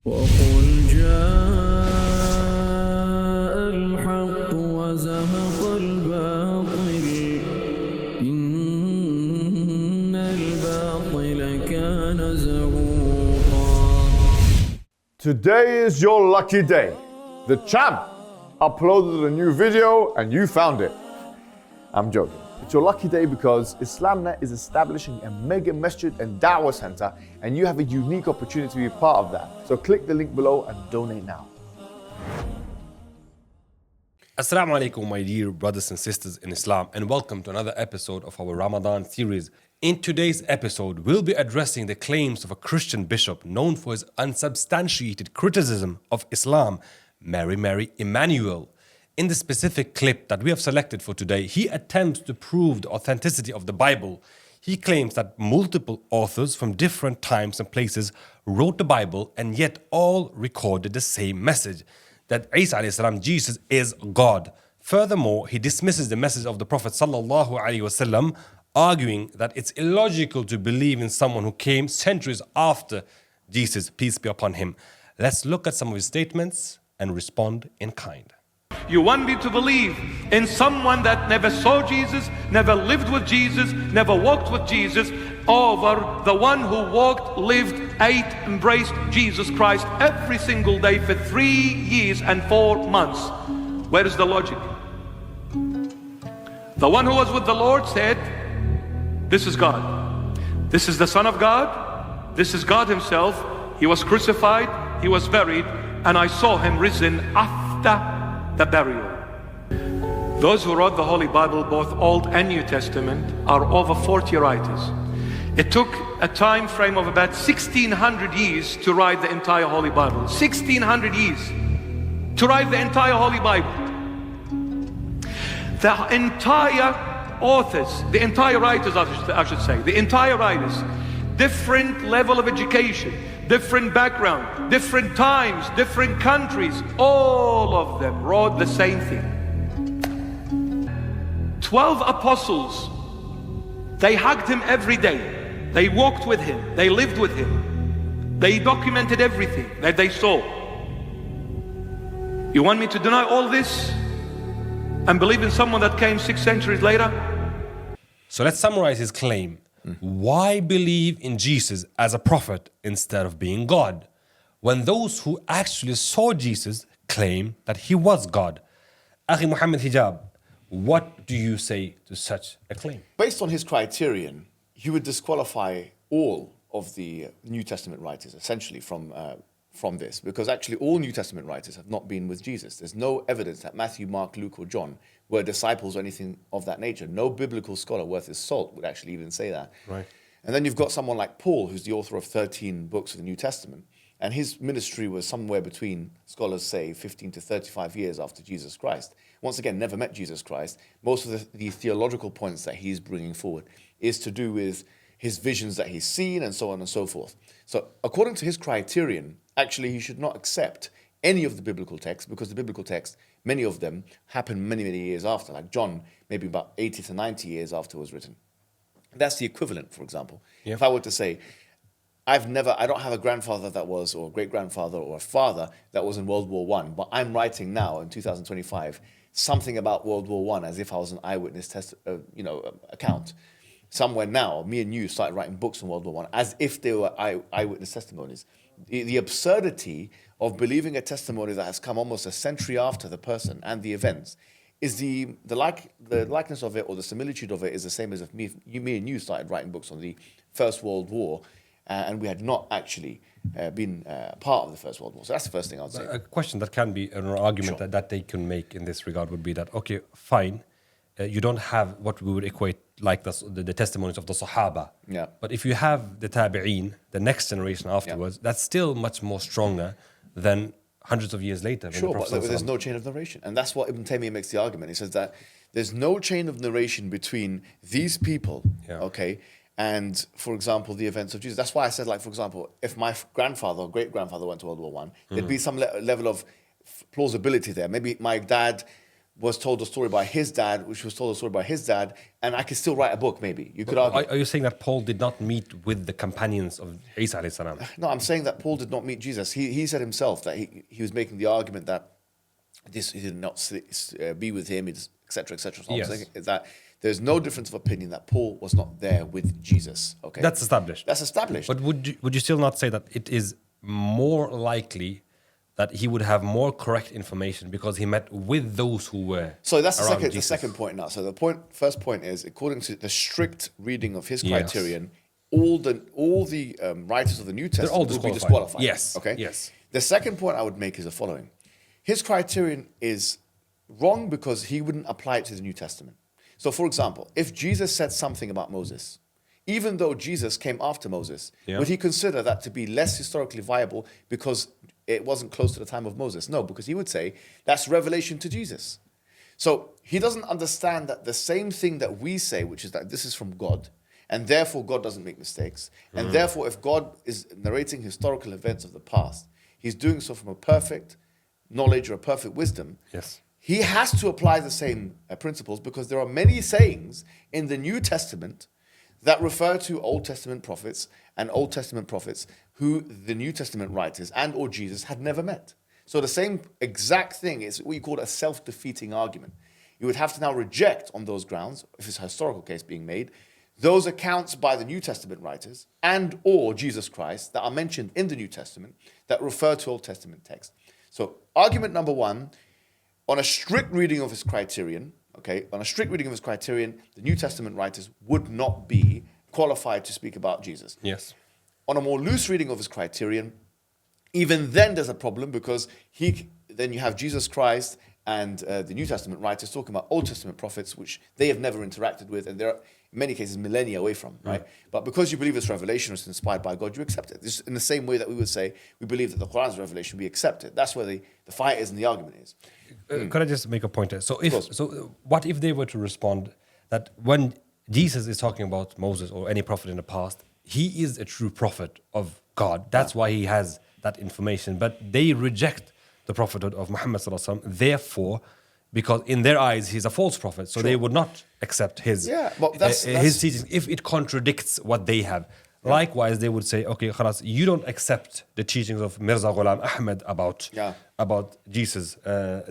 وقل جاء الحق وزهق الباطل إن الباطل كان زهوقا. Today is your lucky day. The champ uploaded a new video and you found it. I'm joking. It's your lucky day because IslamNet is establishing a mega masjid and dawah center, and you have a unique opportunity to be part of that. So click the link below and donate now. Assalamu alaikum, my dear brothers and sisters in Islam, and welcome to another episode of our Ramadan series. In today's episode, we'll be addressing the claims of a Christian bishop known for his unsubstantiated criticism of Islam, Mary Emmanuel. In the specific clip that we have selected for today, he attempts to prove the authenticity of the Bible. He claims that multiple authors from different times and places wrote the Bible and yet all recorded the same message, that Isa alayhi salam, Jesus, is God. Furthermore, he dismisses the message of the Prophet sallallahu alaihi wasallam, arguing that it's illogical to believe in someone who came centuries after Jesus, peace be upon him. Let's look at some of his statements and respond in kind. You want me to believe in someone that never saw Jesus, never lived with Jesus, never walked with Jesus, over the one who walked, lived, ate, embraced Jesus Christ every single day for 3 years and 4 months. Where is the logic? The one who was with the Lord said, this is God. This is the Son of God. This is God himself. He was crucified, he was buried, and I saw him risen after the burial. Those who wrote the Holy Bible, both Old and New Testament, are over 40 writers. It took a time frame of about 1600 years to write the entire Holy Bible. 1600 years to write the entire Holy Bible. The entire authors, the entire writers, I should say, the entire writers, different level of education, different background, different times, different countries, all of them wrote the same thing. 12 apostles, they hugged him every day. They walked with him, they lived with him. They documented everything that they saw. You want me to deny all this and believe in someone that came 6 centuries later? So let's summarize his claim. Why believe in Jesus as a prophet instead of being God, when those who actually saw Jesus claim that he was God? Akhi Mohammed Hijab, what do you say to such a claim? Based on his criterion, he would disqualify all of the New Testament writers essentially from this, because actually all New Testament writers have not been with Jesus. There's no evidence that Matthew, Mark, Luke, or John were disciples or anything of that nature. No biblical scholar worth his salt would actually even say that. Right. And then you've got someone like Paul, who's the author of 13 books of the New Testament, and his ministry was somewhere between, scholars say, 15 to 35 years after Jesus Christ. Once again, never met Jesus Christ. Most of the theological points that he's bringing forward is to do with his visions that he's seen and so on and so forth. So according to his criterion, actually he should not accept any of the biblical texts, because the biblical texts, many of them happened many years after, like John, maybe about 80 to 90 years after it was written. That's the equivalent, for example. Yeah. If I were to say, I don't have a grandfather that was, or a great-grandfather or a father that was in World War I, but I'm writing now in 2025 something about World War I as if I was an eyewitness account. Somewhere now, me and you started writing books on World War I as if they were eyewitness testimonies. The absurdity of believing a testimony that has come almost a century after the person and the events is the likeness of it, or the similitude of it, is the same as if me and you started writing books on the First World War and we had not actually been part of the First World War. So that's the first thing I would say. A question that can be an argument that they can make in this regard would be that, okay, fine, you don't have what we would equate like the testimonies of the Sahaba. Yeah. But if you have the Tabi'een, the next generation afterwards, that's still much more stronger than hundreds of years later. Sure, but there's no chain of narration. And that's what Ibn Taymiyyah makes the argument. He says that there's no chain of narration between these people, okay, and, for example, the events of Jesus. That's why I said, like, for example, if my grandfather or great-grandfather went to World War I, there'd be some level of plausibility there. Maybe my dad was told a story by his dad, which was told a story by his dad, and I could still write a book, maybe. You could argue. Are you saying that Paul did not meet with the companions of Isa alayhi salam? No, I'm saying that Paul did not meet Jesus. He said himself that he was making the argument that he did not be with him, etc., etc. So Yes. I'm saying is that there's no difference of opinion that Paul was not there with Jesus. Okay, That's established. That's established. But would you still not say that it is more likely that he would have more correct information because he met with those who were So that's around the Jesus? second point now. So the first point is, according to the strict reading of his Yes. criterion, all the writers of the New Testament all will be disqualified. disqualified. Yes, Okay. yes. The second point I would make is the following: his criterion is wrong because he wouldn't apply it to the New Testament. So, for example, if Jesus said something about Moses, even though Jesus came after Moses, Yeah. would he consider that to be less historically viable because it wasn't close to the time of Moses? No, because he would say that's revelation to Jesus. So he doesn't understand that the same thing that we say, which is that this is from God, and therefore God doesn't make mistakes, and therefore if God is narrating historical events of the past, he's doing so from a perfect knowledge or a perfect wisdom. Yes. He has to apply the same principles because there are many sayings in the New Testament that refer to Old Testament prophets and Old Testament prophets who the New Testament writers and or Jesus had never met. So the same exact thing is what you call a self-defeating argument. You would have to now reject on those grounds, if it's a historical case being made, those accounts by the New Testament writers and or Jesus Christ that are mentioned in the New Testament that refer to Old Testament text. So argument number one, on a strict reading of his criterion, the New Testament writers would not be qualified to speak about Jesus. Yes. On a more loose reading of his criterion, even then there's a problem because then you have Jesus Christ and the New Testament writers talking about Old Testament prophets, which they have never interacted with, and they're in many cases millennia away from, right? But because you believe it's revelation, it's inspired by God, you accept it. This is in the same way that we would say we believe that the Quran's revelation, we accept it. That's where the fight is and the argument is. Could I just make a point there? course. What if they were to respond that when Jesus is talking about Moses or any prophet in the past, he is a true prophet of God. That's why he has that information. But they reject the prophethood of Muhammad sallallahu alaihi wasallam. Therefore, because in their eyes he's a false prophet, so they would not accept his his teachings if it contradicts what they have. Likewise, they would say, okay, khalas, you don't accept the teachings of Mirza Ghulam Ahmed about Jesus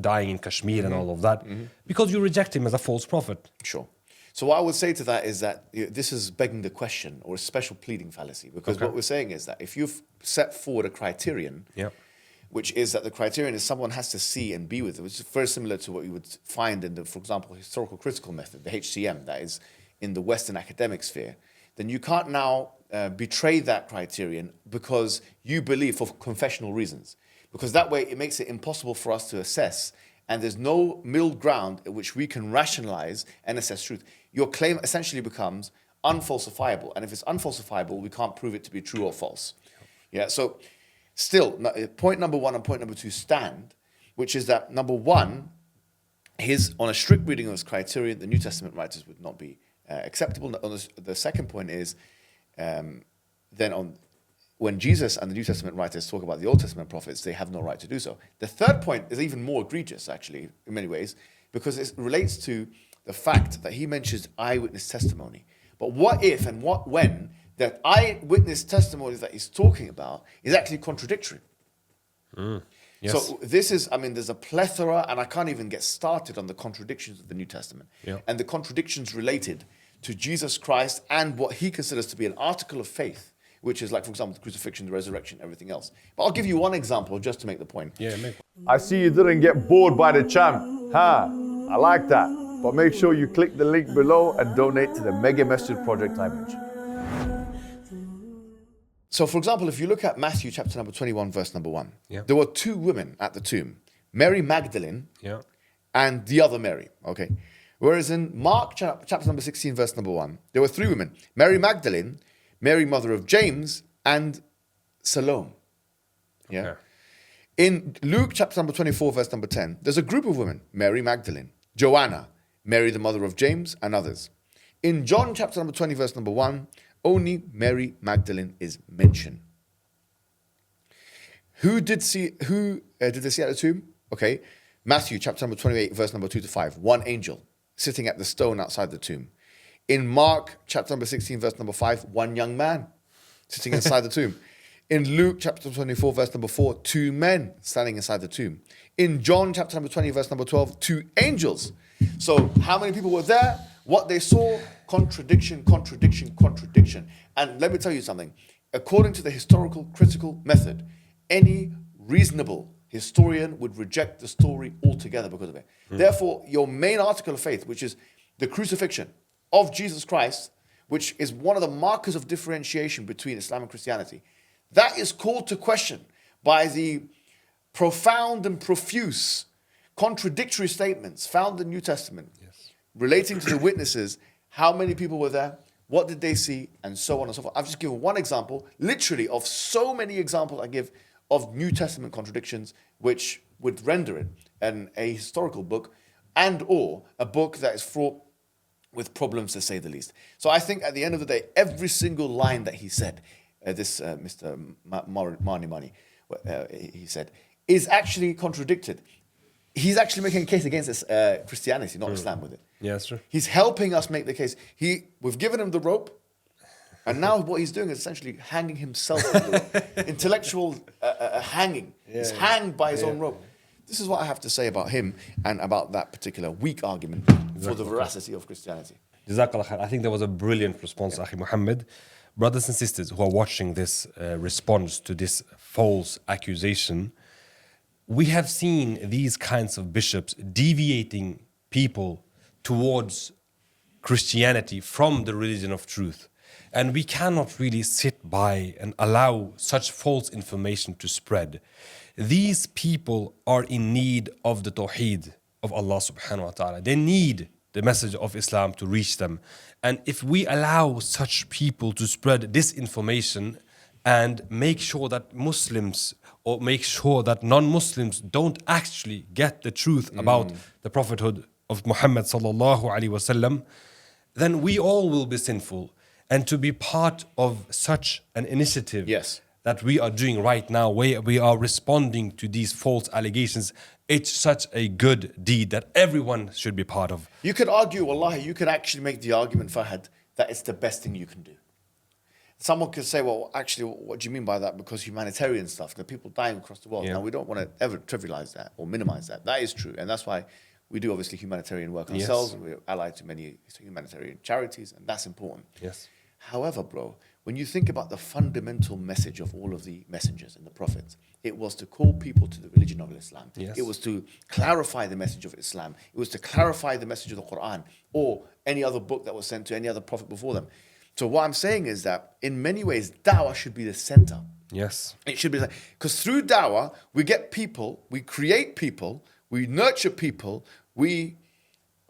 dying in Kashmir and all of that because you reject him as a false prophet. Sure. So what I would say to that is that this is begging the question or a special pleading fallacy, because what we're saying is that if you've set forward a criterion, which is that the criterion is someone has to see and be with it, which is very similar to what you would find in the, for example, historical critical method, the HCM, that is in the Western academic sphere, then you can't now betray that criterion because you believe for confessional reasons. Because that way it makes it impossible for us to assess, and there's no middle ground at which we can rationalize and assess truth. Your claim essentially becomes unfalsifiable, and if it's unfalsifiable, we can't prove it to be true or false. Yeah, so still, point number one and point number two stand, which is that number one, on a strict reading of his criterion, the New Testament writers would not be acceptable. The second point is, when Jesus and the New Testament writers talk about the Old Testament prophets, they have no right to do so. The third point is even more egregious, actually, in many ways, because it relates to the fact that he mentions eyewitness testimony. But what if and when that eyewitness testimony that he's talking about is actually contradictory? Yes. So this is, there's a plethora, and I can't even get started on the contradictions of the New Testament and the contradictions related to Jesus Christ and what he considers to be an article of faith, which is like, for example, the crucifixion, the resurrection, everything else. But I'll give you one example just to make the point. I see you didn't get bored by the chant. I like that. But make sure you click the link below and donate to the Mega Masjid Project I mentioned. So, for example, if you look at Matthew chapter number 21, verse number 1, there were two women at the tomb, Mary Magdalene and the other Mary, okay? Whereas in Mark chapter number 16, verse number 1, there were three women, Mary Magdalene, Mary, mother of James, and Salome. Yeah. In Luke chapter number 24, verse number 10, there's a group of women, Mary Magdalene, Joanna, Mary, the mother of James, and others. In John chapter number 20, verse number 1, only Mary Magdalene is mentioned. Who did they see at the tomb? Okay. Matthew chapter number 28, verse number 2 to 5, one angel sitting at the stone outside the tomb. In Mark chapter number 16, verse number 5, one young man sitting inside the tomb. In Luke chapter 24, verse number 4, two men standing inside the tomb. In John chapter number 20, verse number 12, two angels. So how many people were there? What they saw, contradiction, contradiction, contradiction. And let me tell you something. According to the historical critical method, any reasonable historian would reject the story altogether because of it. Therefore, your main article of faith, which is the crucifixion of Jesus Christ, which is one of the markers of differentiation between Islam and Christianity, that is called to question by the profound and profuse contradictory statements found in the New Testament relating to the witnesses, how many people were there, what did they see, and so on and so forth. I've just given one example, literally, of so many examples I give of New Testament contradictions, which would render it a historical book and or a book that is fraught with problems, to say the least. So I think at the end of the day, every single line that he said, Mr. Mani, he said, is actually contradicted. He's actually making a case against Christianity, not Islam with it. Yeah, that's true. He's helping us make the case. We've given him the rope, and now what he's doing is essentially hanging himself with the rope. Intellectual hanging. He's hanged by his own rope. This is what I have to say about him and about that particular weak argument for the veracity of Christianity. Jazakallah khair. I think that was a brilliant response, Akhi Mohammed. Brothers and sisters who are watching this response to this false accusation, we have seen these kinds of bishops deviating people towards Christianity from the religion of truth. And we cannot really sit by and allow such false information to spread. These people are in need of the Tawheed of Allah subhanahu wa ta'ala. They need the message of Islam to reach them. And if we allow such people to spread disinformation and make sure that Muslims or make sure that non-Muslims don't actually get the truth about the prophethood of Muhammad sallallahu alaihi wasallam, then we all will be sinful. And to be part of such an initiative that we are doing right now, where we are responding to these false allegations, it's such a good deed that everyone should be part of. You could argue, wallahi, you could actually make the argument, Fahad, that it's the best thing you can do. Someone could say, well, actually, what do you mean by that? Because humanitarian stuff, there are people dying across the world. Now, we don't want to ever trivialize that or minimize that. That is true. And that's why we do, obviously, humanitarian work ourselves. We're allied to many humanitarian charities, and that's important. Yes. However, bro, when you think about the fundamental message of all of the messengers and the prophets, it was to call people to the religion of Islam. Yes. It was to clarify the message of Islam. It was to clarify the message of the Quran or any other book that was sent to any other prophet before them. So what I'm saying is that in many ways, dawah should be the center. Yes. It should be, because through dawah, we get people, we create people, we nurture people, we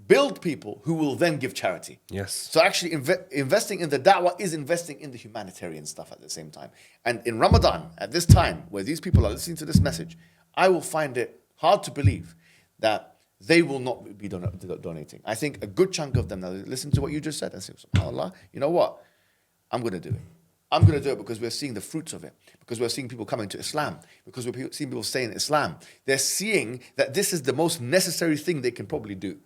build people who will then give charity. Yes. So actually investing in the da'wah is investing in the humanitarian stuff at the same time. And in Ramadan, at this time, where these people are listening to this message, I will find it hard to believe that they will not be donating. I think a good chunk of them now listen to what you just said and say, SubhanAllah, you know what? I'm going to do it. I'm going to do it because we're seeing the fruits of it, because we're seeing people coming to Islam, because we're seeing people staying in Islam. They're seeing that this is the most necessary thing they can probably do.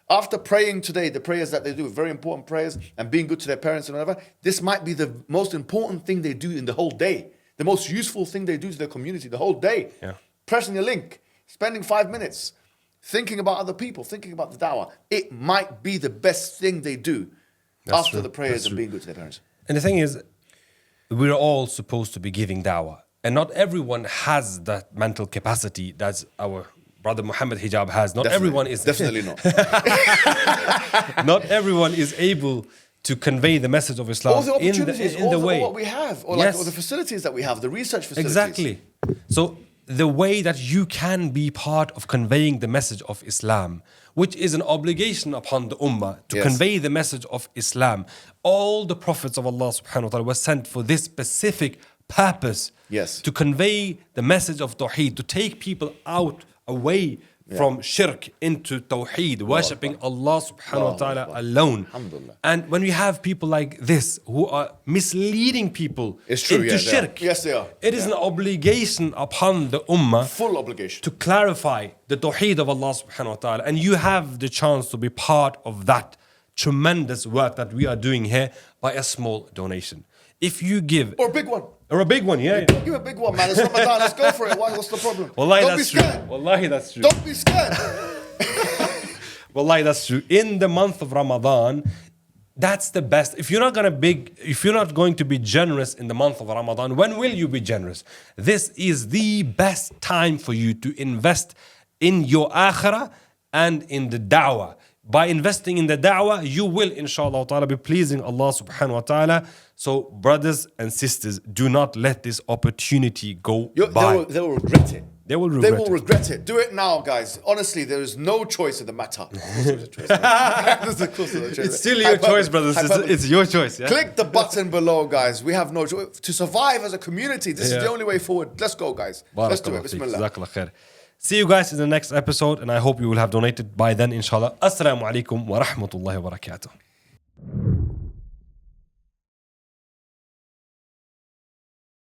After praying today, the prayers that they do, very important prayers, and being good to their parents and whatever, this might be the most important thing they do in the whole day. The most useful thing they do to their community the whole day. Yeah. Pressing a link, spending 5 minutes, thinking about other people, thinking about the dawah. It might be the best thing they do after the prayers and being good to their parents. And the thing is, we're all supposed to be giving dawah. And not everyone has that mental capacity that our brother Mohammed Hijab has. Not everyone is. Definitely not. Not everyone is able to convey the message of Islam All the opportunities, in the way. what we have, or, or the facilities that we have, the research facilities. Exactly. So the way that you can be part of conveying the message of Islam, which is an obligation upon the ummah to convey the message of Islam. All the prophets of Allah subhanahu wa ta'ala were sent for this specific purpose. Yes. To convey the message of Tawheed, to take people away from shirk into tawheed, worshipping Allah subhanahu wa ta'ala alone. Alhamdulillah. And when we have people like this who are misleading people It's true, into yeah, they are. shirk, Yes, they are. it is an obligation upon the ummah Full obligation. to clarify the tawheed of Allah subhanahu wa ta'ala. And you have the chance to be part of that tremendous work that we are doing here by a small donation. If you give, Or a big one. or a big one, yeah. Give a big one, man. It's Ramadan. Let's go for it. What's the problem? Wallahi, Don't be that's true. scared. Wallahi, that's true. Don't be scared. Wallahi, that's true. In the month of Ramadan, that's the best. If you're not going to be generous in the month of Ramadan, when will you be generous? This is the best time for you to invest in your akhirah and in the dawah. By investing in the da'wah, you will, inshallah ta'ala, be pleasing Allah subhanahu wa ta'ala. So, brothers and sisters, do not let this opportunity go by. They will regret it. They will They regret will it. regret it. Do it now, guys. Honestly, there is no choice in the matter. It's Still your choice, brothers and sisters. It's your choice. Yeah? Click the button below, guys. We have no choice. To survive as a community, this is the only way forward. Let's go, guys. Let's do it. Bismillah. Jazakallah khair. See you guys in the next episode, and I hope you will have donated by then, inshallah. Assalamu alaikum wa rahmatullahi wa barakatuh.